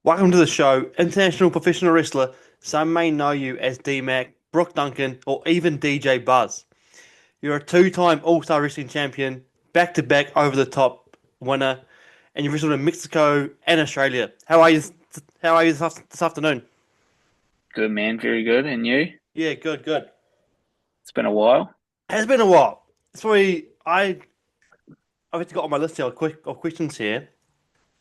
Welcome to the show, international professional wrestler. Some may know you as D-Mac, Brook Duncan, or even DJ Buzz. You're a two-time All-Star Wrestling champion, back-to-back over-the-top winner, and you wrestled in Mexico and Australia. How are you? How are you this afternoon? Good man, very good. And you? Yeah, good, good. It's been a while. It's been a while. It's probably I've got on my list here of questions here.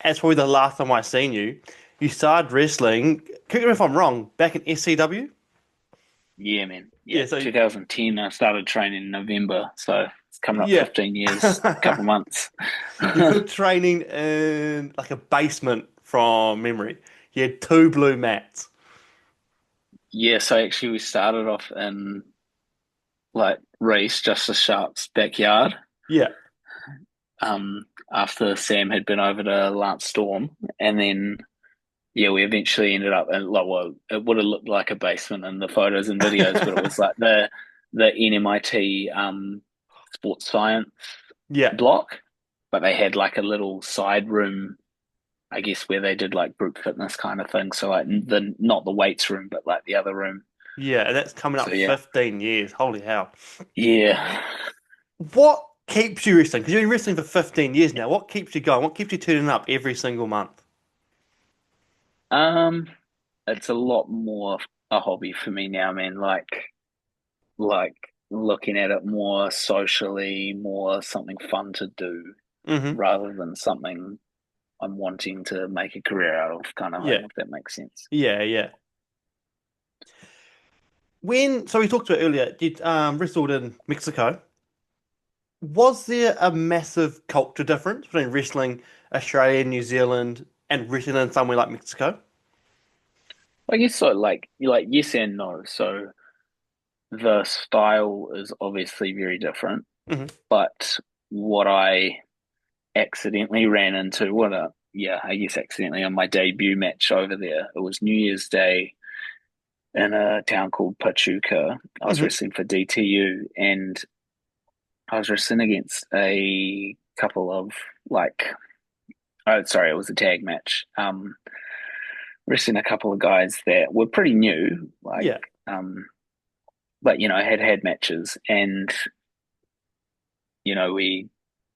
It's probably the last time I seen you. You started wrestling. Correct me if I'm wrong. Back in SCW. Yeah, man. Yeah, Yeah. So 2010. I started training in November, so it's coming up yeah. 15 years, couple months. You were training in like a basement from memory. You had two blue mats. Yeah, so actually we started off in like Reese, Justice Sharp's backyard. Yeah. After Sam had been over to Lance Storm, and then yeah, we eventually ended up in like well, it would have looked like a basement in the photos and videos, but it was like the NMIT sports science Yeah. block, but they had like a little side room, I guess, where they did like group fitness kind of thing. So like the not the weights room, but like the other room. Yeah. And that's coming So up yeah, 15 years. Holy hell. yeah. What keeps you wrestling? Because you've been wrestling for 15 years now. What keeps you going? What keeps you tuning up every single month? Um, it's a lot more a hobby for me now, man. Like looking at it more socially, more something fun to do Hmm. rather than something I'm wanting to make a career out of, kind of Yeah. thing. If that makes sense. Yeah. Yeah. So we talked about earlier, you wrestled in Mexico. Was there a massive culture difference between wrestling Australia, New Zealand, and wrestling in somewhere like Mexico? I guess so. Like yes and no. So the style is obviously very different, Hmm. but what I accidentally ran into, yeah, I guess accidentally on my debut match over there, it was New Year's Day in a town called Pachuca. I was Hmm. wrestling for DTU and I was wrestling against a couple of like, oh, sorry, it was a tag match. Wrestling a couple of guys that were pretty new, Yeah. um, but had matches and we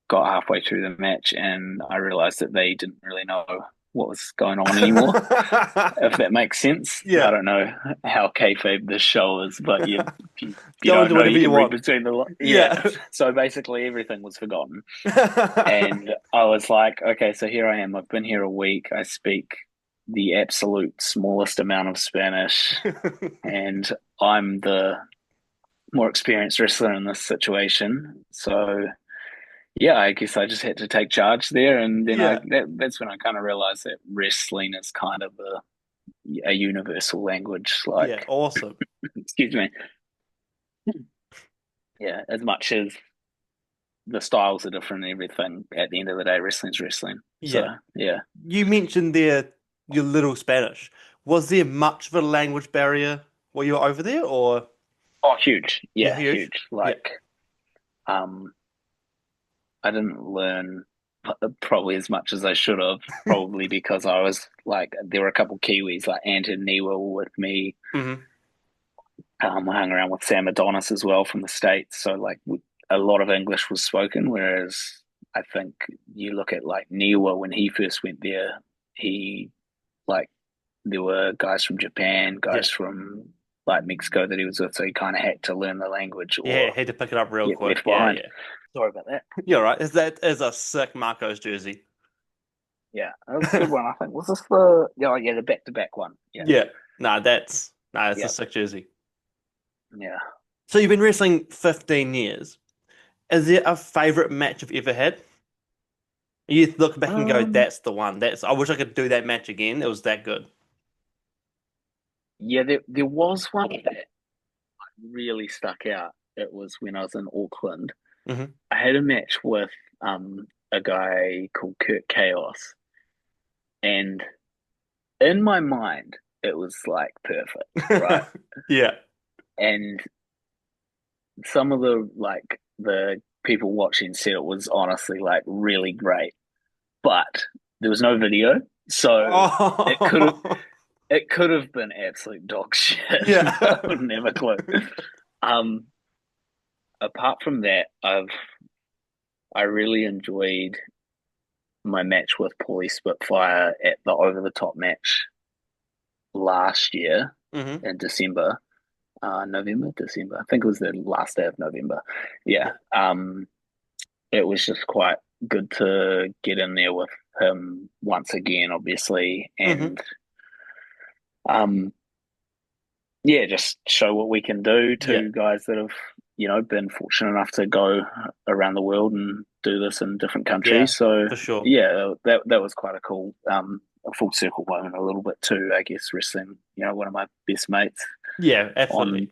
got halfway through the match and I realized that they didn't really know what was going on anymore, if that makes sense. I Yeah. don't know how kayfabe this show is, but if you Go don't into know, whatever you you can read want. between the lines. Yeah. Yeah. So basically, everything was forgotten. And I was like, okay, so here I am. I've been here a week. I speak the absolute smallest amount of Spanish, and I'm the more experienced wrestler in this situation. So yeah, I guess I just had to take charge there, and then Yeah. that's when I kind of realized that wrestling is kind of a universal language. Yeah. Like, Awesome. excuse me, yeah, as much as the styles are different and everything, at the end of the day, wrestling's wrestling. So Yeah. yeah, You mentioned there your little Spanish. Was there much of a language barrier while you were over there, or oh, huge, yeah, yeah, huge? huge. Yeah. Um, I didn't learn probably as much as I should have, probably because I was like, there were a couple Kiwis like Ant and Niwa were with me. Hmm. I hung around with Sam Adonis as well from the States. So, like, a lot of English was spoken. Whereas I think you look at like Niwa when he first went there, he, like, there were guys from Japan, Yeah. guys from like Mexico that he was with. So he kind of had to learn the language Yeah. or Had to pick it up real get quick. left Yeah. behind. Yeah. Sorry about that. You're right. Is a sick Marcos jersey. Yeah, that was a good one. I think was this the the back to back one. Yeah, Yeah. Nah, that's a yeah, sick jersey. yeah. So you've been wrestling 15 years. Is there a favorite match you've ever had? You look back and go, Um, that's the one. I wish I could do that match again. It was that good. yeah. There was one that really stuck out. It was when I was in Auckland. Hmm. I had a match with a guy called Kurt Chaos, and in my mind, it was like perfect, right? Yeah. And some of the people watching said it was honestly like really great, but there was no video. So it could have Oh, it could have been absolute dog shit. I yeah. would never clue. Um, Apart from that, I really enjoyed my match with Paulie Spitfire at the over the top match last year hmm in December, November, December. I think it was the last day of November. Yeah. Yeah. It was just quite good to get in there with him once again, obviously, hmm and um, yeah, just show what we can do. Yeah. Two guys that have, been fortunate enough to go around the world and do this in different Yeah. countries. So For sure. yeah, that was quite a cool, a full circle moment a little bit too. I guess wrestling, one of my best mates Yeah, on, absolutely.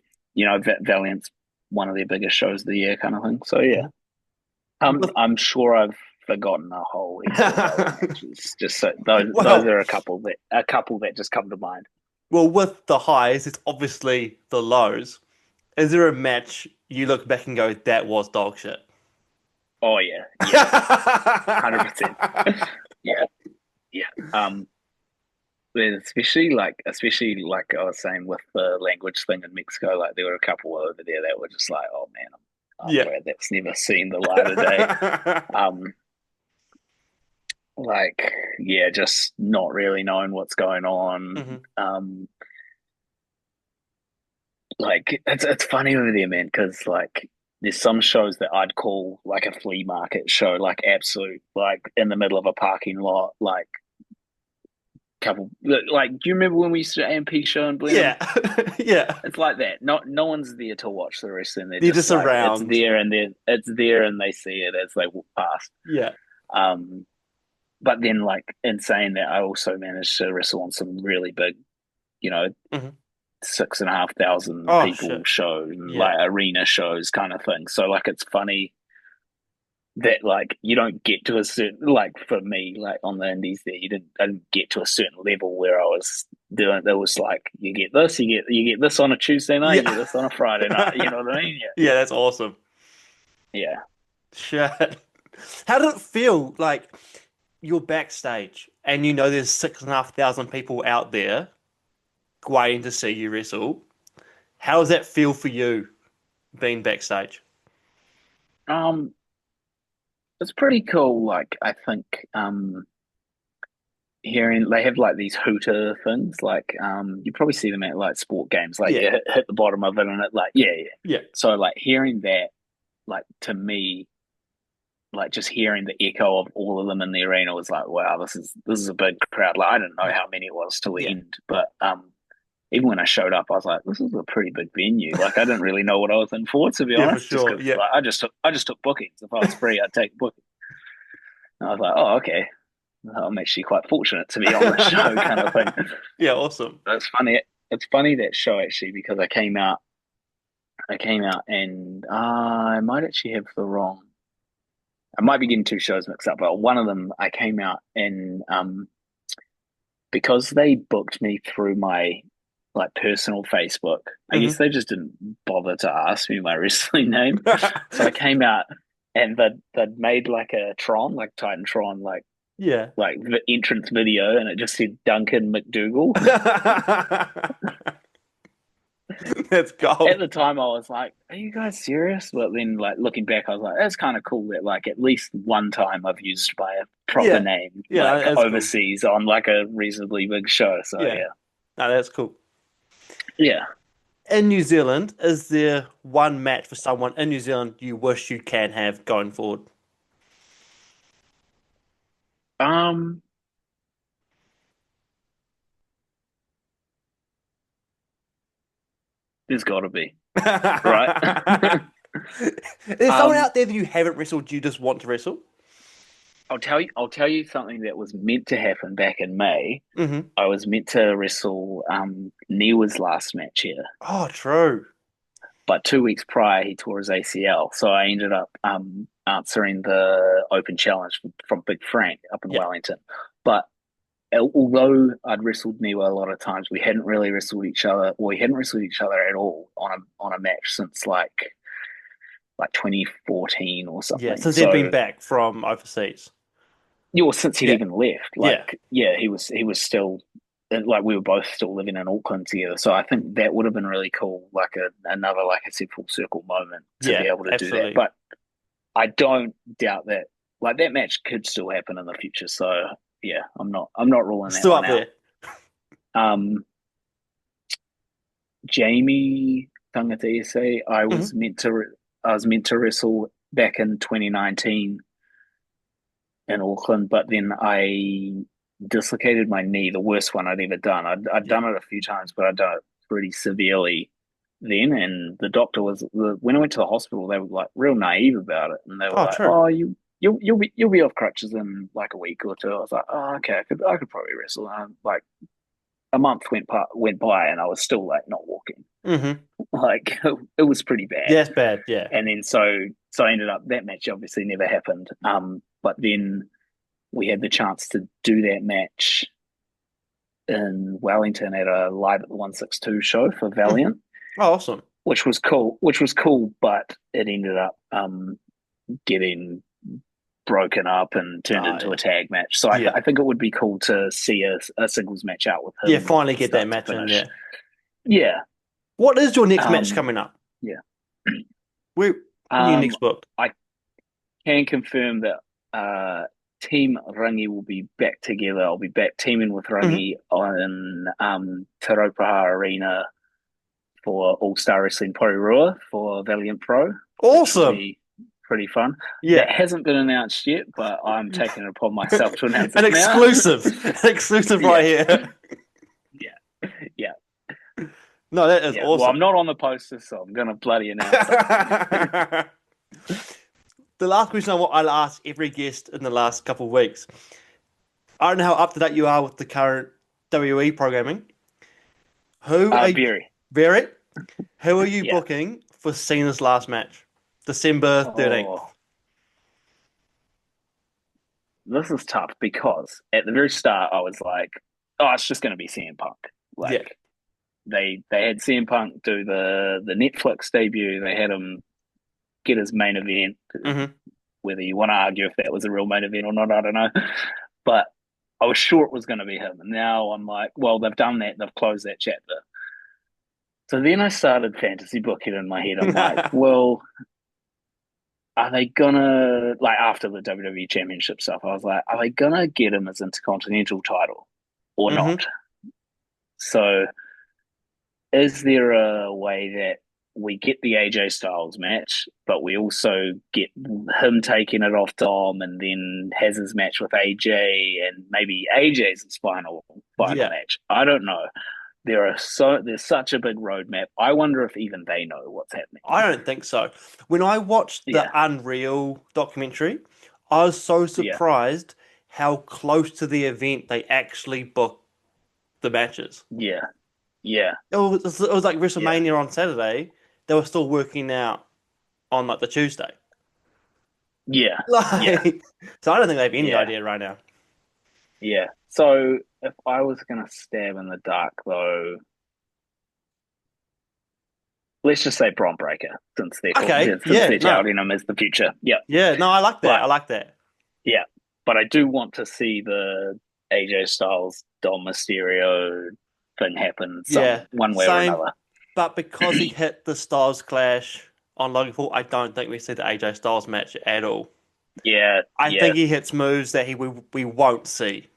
Valiant's one of their biggest shows of the year, kind of thing. So yeah, With- I'm sure I've forgotten a whole heap of other matches. Just so those well, are a couple that just come to mind. well, with the highs, it's obviously the lows. Is there a match you look back and go, that was dog shit? Oh yeah, yeah, 100%. Yeah, yeah. Especially like I was saying with the language thing in Mexico, like there were a couple over there that were just like, oh man, I'm Yeah. glad that's never seen the light of day. Um, like yeah, just not really knowing what's going on. hmm Like it's funny over there, man, because like there's some shows that I'd call like a flea market show, like absolute, like in the middle of a parking lot, like couple, like do you remember when we used to AMP show in Blenheim? Yeah. Yeah. It's like that. No one's there to watch the wrestling. They're They're just just like around. it's there and they see it as they walk past. Yeah. Um, but then like in saying that, I also managed to wrestle on some really big, you know, hmm 6,500 Oh, people shit. shows and Yeah. like arena shows kind of thing. So like it's funny that like you don't get to a certain, like for me, like on the indies there, I didn't get to a certain level where I was doing. There was like you get this, you get this on a Tuesday night, you Yeah. get this on a Friday night. You know what I mean? Yeah, that's awesome. Yeah. Shit. How did it feel like you're backstage and you know there's 6,500 people out there waiting to see you wrestle? How does that feel for you being backstage? Yeah. It's pretty cool. Like I think hearing they have like these hooter things, like you probably see them at like sport games, like Yeah. you hit the bottom of it and it like yeah, yeah. Yeah. So like hearing that, like to me, like just hearing the echo of all of them in the arena was like, wow, this is a big crowd. Like I didn't know how many it was till the Yeah. end, but even when I showed up, I was like, this is a pretty big venue. Like I didn't really know what I was in for, to be Yeah, for honest, just sure. because Yeah. like I just took bookings. If I was free, I'd take bookings. And I was like, oh okay, I'm actually quite fortunate to be on the show, kind of thing. Yeah, awesome. But it's funny. It's funny that show actually because I came out. I came out and I might actually have the wrong. I might be getting two shows mixed up, but one of them I came out and because they booked me through my like personal Facebook. I guess hmm they just didn't bother to ask me my wrestling name, so I came out and they'd made like a Tron, like Titan Tron, Yeah. like the entrance video, and it just said Duncan McDougal. That's At gold. the time I was like, are you guys serious? But then like looking back I was like, that's kind of cool that like at least one time I've used my proper Yeah. name Yeah, like that's cool. overseas on like a reasonably big show. So Yeah. yeah. No, that's cool. Yeah. In New Zealand, is there one match for someone in New Zealand you wish you can have going forward? um there's got to be, right. There's someone um out there that you haven't wrestled, you just want to wrestle? I'll tell you something that was meant to happen back in May. hmm I was meant to wrestle Niwa's last match here, Oh, true. but 2 weeks prior he tore his ACL. So I ended up answering the open challenge from Big Frank up in Yeah. Wellington. But although I'd wrestled Niwa a lot of times, we hadn't really wrestled each other, or we hadn't wrestled each other at all on a match since like 2014 or Yeah. something. Since they've been So back from overseas. since he'd Yeah, even left, yeah, like, yeah, he was still like we were both still living in Auckland together. So I think that would have been really cool, like another, like I said, full circle moment to be yeah, able to do that. absolutely. But I don't doubt that, like, that match could still happen in the future. So yeah, I'm not ruling that Still one up out. there. Um, Jamie Tangata Hmm. I was meant to wrestle back in 2019 in Auckland, but then I dislocated my knee, the worst one I'd ever done. I'd Yeah. done it a few times, but I'd done it pretty severely then. And the doctor when I went to the hospital, they were like real naive about it, and they were Oh, like, true. "Oh, you'll be off crutches in like a week or two." I was like, "Oh, okay, I could probably wrestle." And like a month went by, and I was still like not walking. Hmm. Like it was pretty bad. Yeah, it's bad. Yeah. And then so I ended up, that match obviously never happened. But then we had the chance to do that match in Wellington at a Live at the 162 show for Hmm. Valiant, Oh, awesome. which was cool. But it ended up getting broken up and turned Oh, into a tag match. So yeah. I think it would be cool to see a singles match out with Yeah, him finally get that start to match in. finish. Yeah. Yeah. What is your next match Um, coming up? yeah. Where when you next booked? I can confirm that Team Rangi will be back together. I'll be back teaming with Hmm. Rangi on Te Raupaha Arena for All Star Wrestling Porirua for Valiant Pro, which will Awesome. be pretty fun. Yeah. That hasn't been announced yet, but I'm taking it upon myself to announce An it now. exclusive. An exclusive right Yeah, here. yeah, yeah, No, that is yeah. Well, awesome. I'm not on the poster, so I'm gonna bloody announce something. The last question I'll ask every guest in the last couple of weeks. I don't know how up to date you are with the current WE programming. Who are you, Very. Very? Who are you Yeah. booking for Cena's last match? December 13th. Oh, this is tough because at the very start I was like, oh, it's just going to be CM Punk. Yeah. Like they had CM Punk do the Netflix debut. They had him get his main event. Hmm. Whether you want to argue if that was a real main event or not, I don't know. But I was sure it was going to be him. And now I'm like, well, they've done that. They've closed that chapter. So then I started fantasy booking in my head. I'm like, well, are they gonna, like, after the WWE Championship stuff? I was like, are they gonna get him as Intercontinental title or Hmm. not? So is there a way that we get the AJ Styles match, but we also get him taking it off Dom, and then has his match with AJ, and maybe AJ's his final Yeah. match? I don't know. There's such a big roadmap. I wonder if even they know what's happening. I don't think so. When I watched the Yeah, Unreal documentary, I was so yeah, surprised how close to the event they actually booked the matches. yeah, yeah, It was like yeah, WrestleMania on Saturday. They were still working out on like the Tuesday. yeah, yeah, Like, so I don't think they have any yeah, idea right now. yeah. So if I was gonna stab in the dark, though, let's just say Braun Breaker, Okay, since yeah, they're no, touting him as the future. Yeah, yeah, no, I like that. but I like that. yeah, but I do want to see the AJ Styles Dom Mysterio thing happen Yeah, one way or same. another. But because he hit the Styles Clash on Logan Paul, I don't think we see the AJ Styles match at all. Yeah, I yeah, think he hits moves that we won't see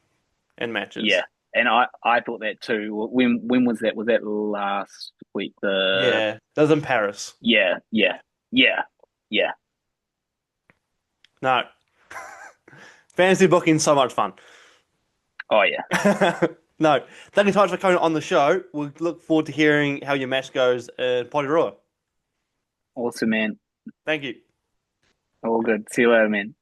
in matches. yeah. And I thought that too. When was that? Was that last week? The Yeah, that was in Paris. Yeah, yeah, yeah, yeah. No, fantasy booking so much fun. Oh yeah. No, thank you so much for coming on the show. We look forward to hearing how your match goes in Porirua. Awesome, man. Thank you. All good. See you later, man.